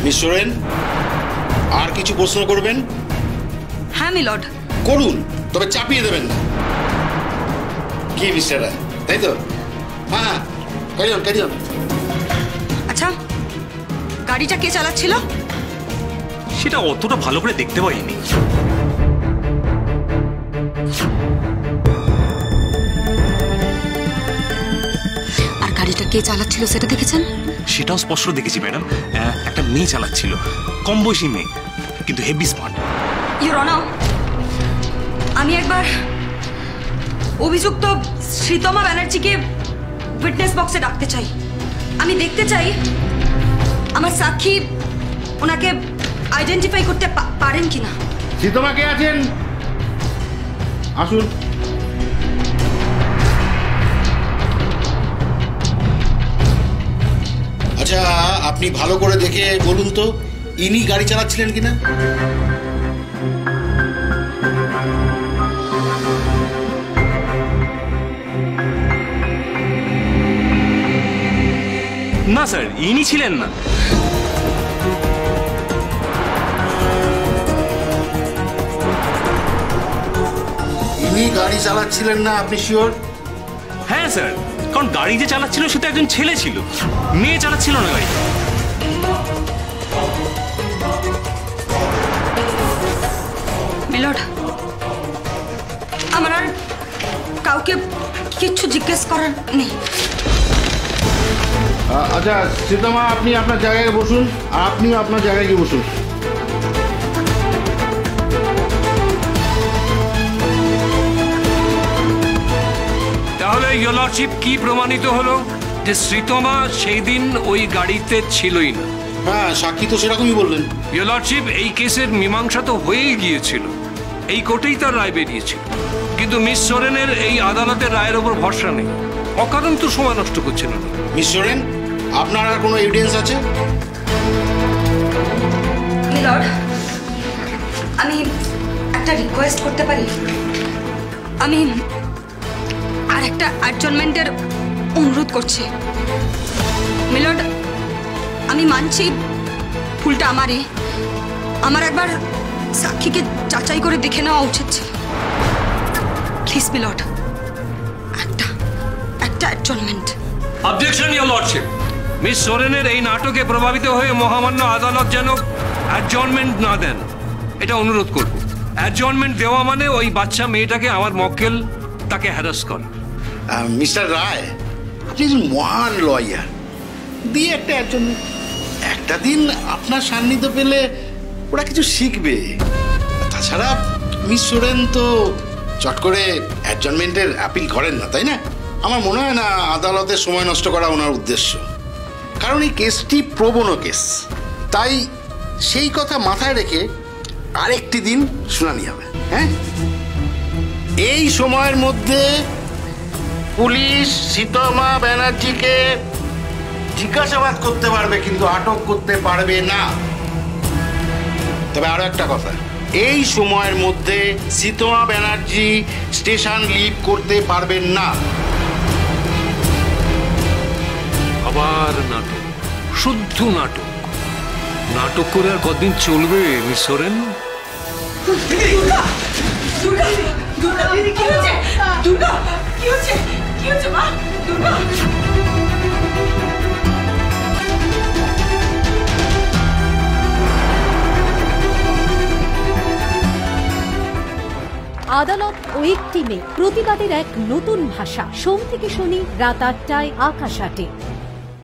Miss Soren, আর কিছু প্রশ্ন করবেন? হ্যাঁ মিলর্ড। করুন, তবে চাপিয়ে দেবেন না। কি মিস্টার রায়, তাই তো? হ্যাঁ, ক্যারি অন। আচ্ছা, গাড়িটা কে চালাচ্ছিল? সেটা অতটা ভালো করে দেখতে পাইনি। আর গাড়িটা কে চালাচ্ছিল সেটা দেখেছেন? সেটাও স্পষ্ট দেখেছি ম্যাডাম। একটা মেয়ে চালাচ্ছিল, কম বয়সী মেয়ে, কিন্তু হেভি স্মার্ট। ইওর অনার, আমি একবার অভিযুক্ত শ্রীতমা ব্যানার্জিকে উইটনেস বক্সে ডাকতে চাই। আমি দেখতে চাই আমার সাক্ষী ওনাকে আইডেন্টিফাই করতে পারেন কিনা। শ্রীতমা কে আছেন? আসুন। আচ্ছা, আপনি ভালো করে দেখে বলুন তো, ইনি গাড়ি চালাচ্ছিলেন কিনা? না স্যার, ইনি ছিলেন না। ইনি গাড়ি চালাচ্ছিলেন না, আপনি শিওর? হ্যাঁ স্যার, কারণ গাড়ি যে চালাচ্ছিল সে তো একজন ছেলে ছিল, মেয়ে চালাচ্ছিল না গাড়ি। মিলর্ড, আমার আর কাউকে কিচ্ছু জিজ্ঞেস করার নেই। আচ্ছা শ্রীতমা, আপনি আপনার জায়গায় বসুন। আপনিও আপনার জায়গায় গিয়ে বসুন। তাহলে ইওর লর্ডশিপ কি প্রমাণিত হলো যে শ্রীতমা সেই দিন ওই গাড়িতে ছিলই না? হ্যাঁ, সাক্ষী তো সেরকমই বললেন। ইওর লর্ডশিপ, এই কেসের মীমাংসা তো হয়েই গিয়েছিল, এই কোর্টেই তার রায় বেরিয়েছিল, কিন্তু মিস সোরেনের এই আদালতের রায়ের ওপর ভরসা নেই। অকারণ তো সময় নষ্ট করছেন না। মিস সোরেন, আপনার আর কোনো এভিডেন্স আছে? মিলর্ড, আমি একটা রিকোয়েস্ট করতে পারি? আমি আর একটা অ্যাডজর্নমেন্টের অনুরোধ করছি। মিলর্ড, আমি মানছি ভুলটা আমারই। আমার একবার সাক্ষীকে যাচাই করে দেখে নেওয়া উচিত ছিল। প্লিজ মিলর্ড, একটা adjournment. Objection your lordship. Miss সোরেনের এই নাটকে প্রভাবিত হয়ে মহামান্য আদালত যেন অ্যাডজর্নমেন্ট না দেন, এটা অনুরোধ করব। অ্যাডজর্নমেন্ট দেওয়া মানে ওই বাচ্চা মেয়েটাকে আমার মক্কেল তাকে হ্যারাস করে। মিস্টার রায়, আপনি মহান লয়ার, দিয়ে একটা অ্যাডজর্নমেন্ট। একটা দিন আপনার সান্নিধ্য পেলে ওরা কিছু শিখবে। তাছাড়া মিস সোরেন তো চট করে অ্যাডজর্নমেন্টের অ্যাপিল করেন না, তাই না? আমার মনে হয় না আদালতের সময় নষ্ট করা ওনার উদ্দেশ্য, কারণ এই কেসটি প্রবণ কেস। তাই সেই কথা মাথায় রেখে আরেকটি দিন শুনানি হবে। হ্যাঁ, এই সময়ের মধ্যে পুলিশ শ্রীতমা ব্যানার্জিকে জিজ্ঞাসাবাদ করতে পারবে, কিন্তু আটক করতে পারবে না। তবে আরো একটা কথা, এই সময়ের মধ্যে শ্রীতমা ব্যানার্জি স্টেশন লিভ করতে পারবেন না। আবার নাটক, শুদ্ধ নাটক। নাটক করে আর কতদিন চলবে মিস সোরেন? আদালত ও একটি মেয়ে, প্রতিবাদের এক নতুন ভাষা। সোম থেকে শনি রাত ৮টায় আকাশ ৮-এ।